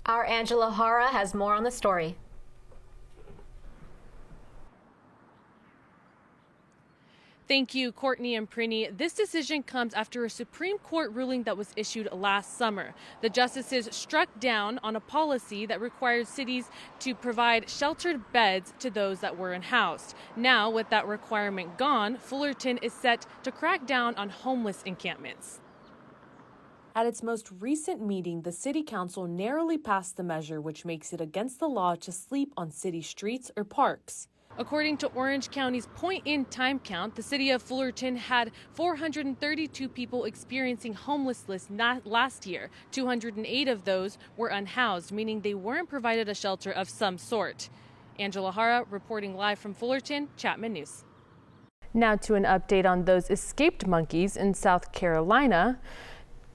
Our Angela Jara has more on the story. Thank you, Courtney and Prini. This decision comes after a Supreme Court ruling that was issued last summer. The justices struck down on a policy that required cities to provide sheltered beds to those that were unhoused. Now, with that requirement gone, Fullerton is set to crack down on homeless encampments. At its most recent meeting, the City Council narrowly passed the measure, which makes it against the law to sleep on city streets or parks. According to Orange County's point-in-time count, the city of Fullerton had 432 people experiencing homelessness last year. 208 of those were unhoused, meaning they weren't provided a shelter of some sort. Angela Jara reporting live from Fullerton, Chapman News. Now to an update on those escaped monkeys in South Carolina.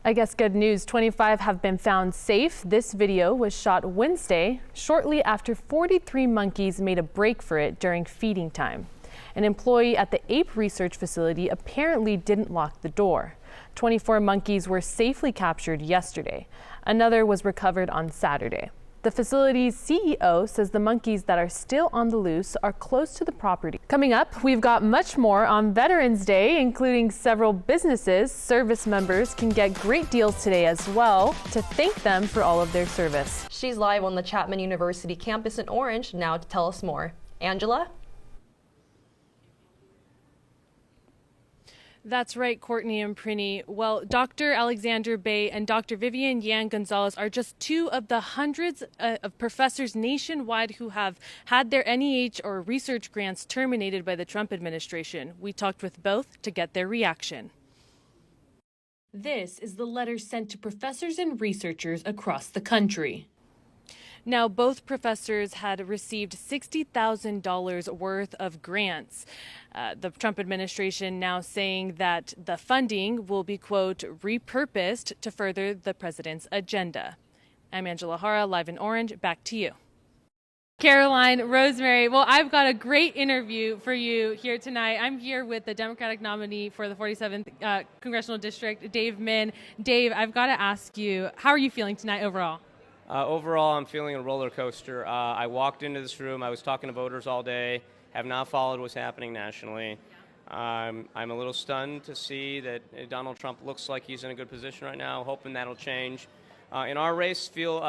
I guess good news, 25 have been found safe. This video was shot Wednesday, shortly after 43 monkeys made a break for it during feeding time. An employee at the ape research facility apparently didn't lock the door. 24 monkeys were safely captured yesterday. Another was recovered on Saturday. The facility's CEO says the monkeys that are still on the loose are close to the property. Coming up, we've got much more on Veterans Day, including several businesses. Service members can get great deals today as well to thank them for all of their service. She's live on the Chapman University campus in Orange now to tell us more. Angela? That's right, Courtney and Prini. Well, Dr. Alexander Bay and Dr. Vivian Yan Gonzalez are just two of the hundreds of professors nationwide who have had their NEH or research grants terminated by the Trump administration. We talked with both to get their reaction. This is the letter sent to professors and researchers across the country. Now, both professors had received $60,000 worth of grants. The Trump administration now saying that the funding will be, quote, repurposed to further the president's agenda. I'm Angela Jara, live in Orange. Back to you. Caroline, Rosemary, well, I've got a great interview for you here tonight. I'm here with the Democratic nominee for the 47th Congressional District, Dave Min. Dave, I've got to ask you, how are you feeling tonight overall? Overall, I'm feeling a roller coaster. I walked into this room, I was talking to voters all day, have not followed what's happening nationally. I'm a little stunned to see that Donald Trump looks like he's in a good position right now, hoping that'll change. In our race, feel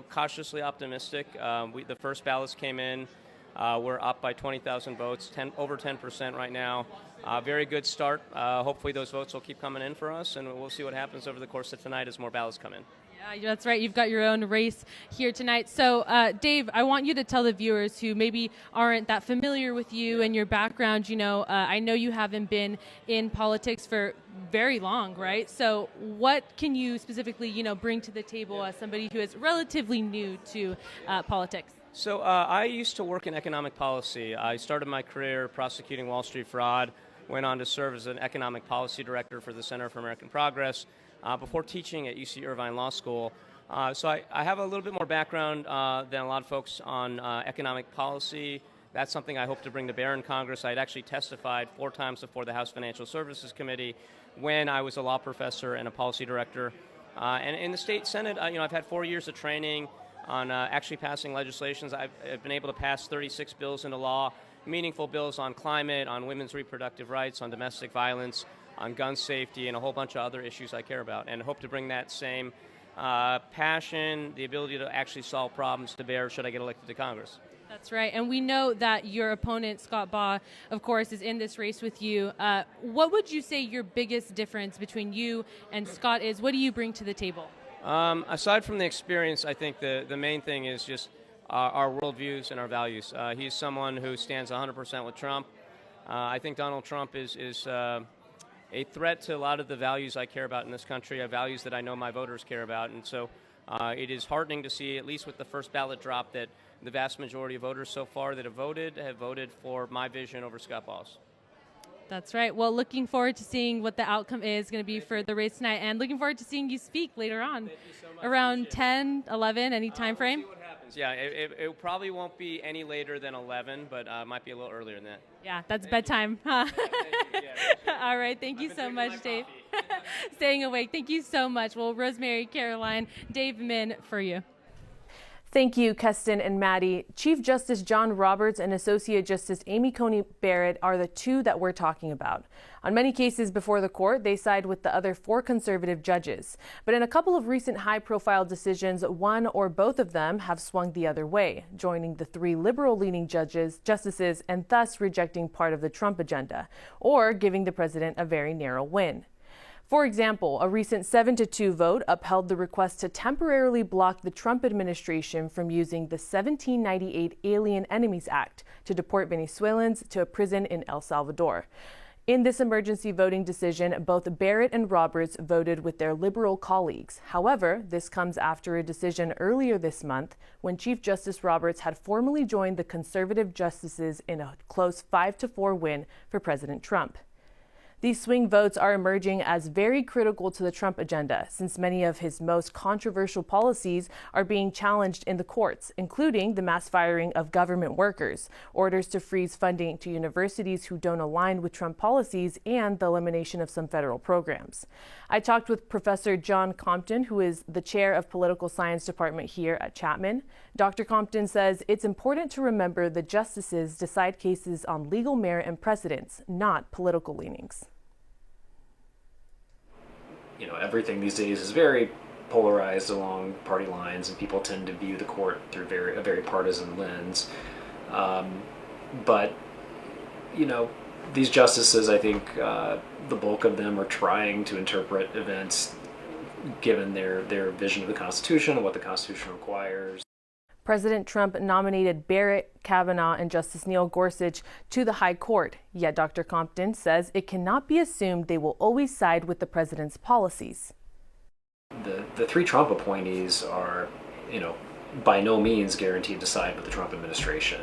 cautiously optimistic. The first ballots came in. We're up by 20,000 votes, over 10% right now. Very good start. Hopefully those votes will keep coming in for us, and we'll see what happens over the course of tonight as more ballots come in. Yeah, that's right. You've got your own race here tonight. So, Dave, I want you to tell the viewers who maybe aren't that familiar with you and your background. I know you haven't been in politics for very long, right? So what can you specifically, bring to the table as somebody who is relatively new to politics? So I used to work in economic policy. I started my career prosecuting Wall Street fraud, went on to serve as an economic policy director for the Center for American Progress, before teaching at UC Irvine Law School. So I have a little bit more background than a lot of folks on economic policy. That's something I hope to bring to bear in Congress. I had actually testified 4 times before the House Financial Services Committee when I was a law professor and a policy director. And in the state Senate, I've had 4 years of training on actually passing legislations. I've been able to pass 36 bills into law, meaningful bills on climate, on women's reproductive rights, on domestic violence, on gun safety, and a whole bunch of other issues I care about, and hope to bring that same passion, the ability to actually solve problems to bear should I get elected to Congress. That's right, and we know that your opponent, Scott Baugh, of course, is in this race with you. What would you say your biggest difference between you and Scott is? What do you bring to the table? Aside from the experience, I think the main thing is just our worldviews and our values. He's someone who stands 100% with Trump. I think Donald Trump is a threat to a lot of the values I care about in this country, values that I know my voters care about. And so it is heartening to see, at least with the first ballot drop, that the vast majority of voters so far that have voted for my vision over Scott Baugh's. That's right. Well, looking forward to seeing what the outcome is going to be for the race tonight, and looking forward to seeing you speak later on. So around 10, 11, any time frame? We'll see what happens. Yeah, it probably won't be any later than 11, but might be a little earlier than that. Yeah, that's bedtime. Huh? All right. Thank you so much, Dave. Staying awake. Thank you so much. Well, Rosemary, Caroline, Dave Min for you. Thank you, Keston and Maddie. Chief Justice John Roberts and Associate Justice Amy Coney Barrett are the two that we're talking about. On many cases before the court, they side with the other 4 conservative judges. But in a couple of recent high-profile decisions, one or both of them have swung the other way, joining the 3 liberal-leaning justices, and thus rejecting part of the Trump agenda, or giving the president a very narrow win. For example, a recent 7-2 vote upheld the request to temporarily block the Trump administration from using the 1798 Alien Enemies Act to deport Venezuelans to a prison in El Salvador. In this emergency voting decision, both Barrett and Roberts voted with their liberal colleagues. However, this comes after a decision earlier this month when Chief Justice Roberts had formally joined the conservative justices in a close 5-4 win for President Trump. These swing votes are emerging as very critical to the Trump agenda, since many of his most controversial policies are being challenged in the courts, including the mass firing of government workers, orders to freeze funding to universities who don't align with Trump policies, and the elimination of some federal programs. I talked with Professor John Compton, who is the chair of Political Science Department here at Chapman. Dr. Compton says it's important to remember the justices decide cases on legal merit and precedents, not political leanings. Everything these days is very polarized along party lines, and people tend to view the court through a very partisan lens. But these justices, I think the bulk of them are trying to interpret events given their vision of the Constitution and what the Constitution requires. President Trump nominated Barrett, Kavanaugh, and Justice Neil Gorsuch to the High Court. Yet Dr. Compton says it cannot be assumed they will always side with the president's policies. The 3 Trump appointees are, by no means guaranteed to side with the Trump administration.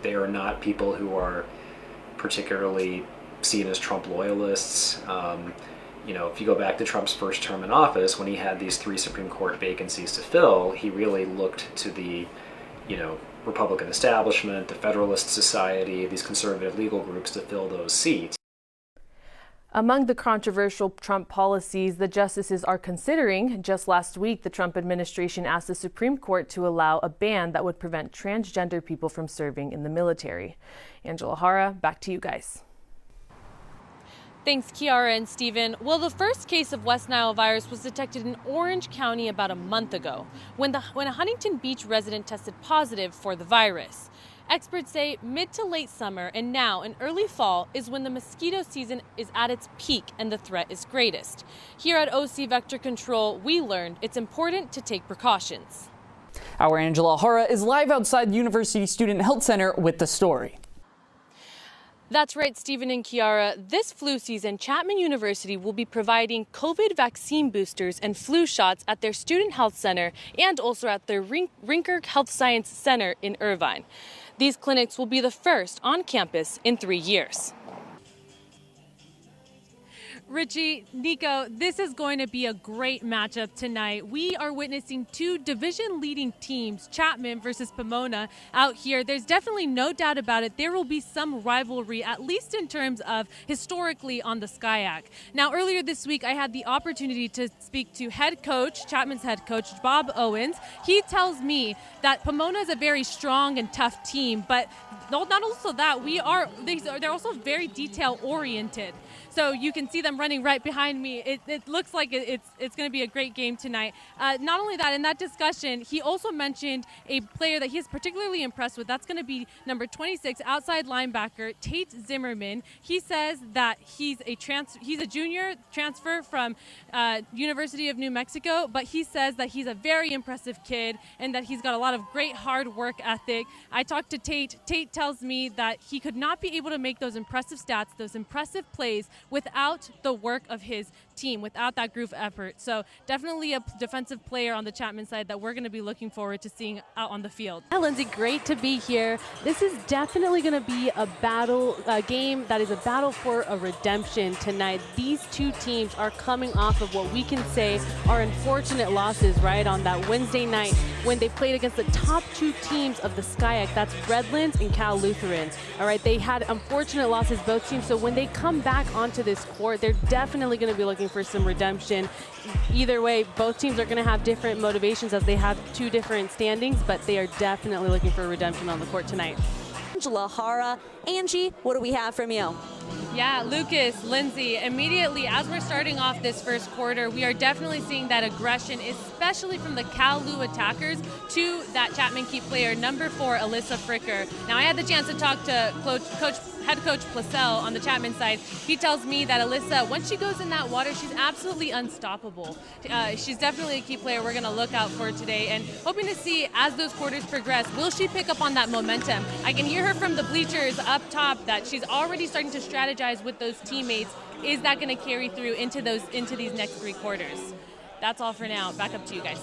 They are not people who are particularly seen as Trump loyalists. If you go back to Trump's first term in office, when he had these 3 Supreme Court vacancies to fill, he really looked to the, Republican establishment, the Federalist Society, these conservative legal groups to fill those seats. Among the controversial Trump policies the justices are considering, just last week, the Trump administration asked the Supreme Court to allow a ban that would prevent transgender people from serving in the military. Angela Jara, back to you guys. Thanks, Kiara and Stephen. Well, the first case of West Nile virus was detected in Orange County about a month ago, when a Huntington Beach resident tested positive for the virus. Experts say mid to late summer and now in early fall is when the mosquito season is at its peak and the threat is greatest. Here at OC Vector Control, we learned it's important to take precautions. Our Angela Jara is live outside the University Student Health Center with the story. That's right, Stephen and Kiara. This flu season, Chapman University will be providing COVID vaccine boosters and flu shots at their Student Health Center and also at their Rinker Health Science Center in Irvine. These clinics will be the first on campus in 3 years. Richie, Nico, this is going to be a great matchup tonight. We are witnessing 2 division-leading teams, Chapman versus Pomona, out here. There's definitely no doubt about it. There will be some rivalry, at least in terms of historically on the SCIAC. Now, earlier this week, I had the opportunity to speak to Chapman's head coach, Bob Owens. He tells me that Pomona is a very strong and tough team, but not also that, they're also very detail-oriented. So you can see them running right behind me. It looks like it's going to be a great game tonight. Not only that, in that discussion, he also mentioned a player that he is particularly impressed with. That's going to be number 26, outside linebacker, Tate Zimmerman. He says that he's a junior transfer from University of New Mexico, but he says that he's a very impressive kid and that he's got a lot of great hard work ethic. I talked to Tate. Tate tells me that he could not be able to make those impressive stats, those impressive plays, without the work of his team, without that group effort. So definitely a defensive player on the Chapman side that we're going to be looking forward to seeing out on the field. Hi, Lindsay, great to be here. This is definitely going to be a game that is a battle for a redemption tonight. These 2 teams are coming off of what we can say are unfortunate losses, right, on that Wednesday night when they played against the top 2 teams of the SCIAC. That's Redlands and Cal Lutheran. All right, they had unfortunate losses, both teams. So when they come back onto onto this court, they're definitely going to be looking for some redemption. Either way, both teams are going to have different motivations as they have two different standings, but they are definitely looking for redemption on the court tonight. Angela Jara. Angie, what do we have from you? Yeah, Lucas, Lindsay, immediately as we're starting off this first quarter, we are definitely seeing that aggression, especially from the Cal-Lu attackers to that Chapman Key player, number 4, Alyssa Fricker. Now, I had the chance to talk to head coach Placel on the Chapman side. He tells me that Alyssa, once she goes in that water, she's absolutely unstoppable. She's definitely a key player we're going to look out for today, and hoping to see as those quarters progress, will she pick up on that momentum? I can hear her from the bleachers up top that she's already starting to strategize with those teammates. Is that going to carry through into these next 3 quarters? That's all for now. Back up to you guys.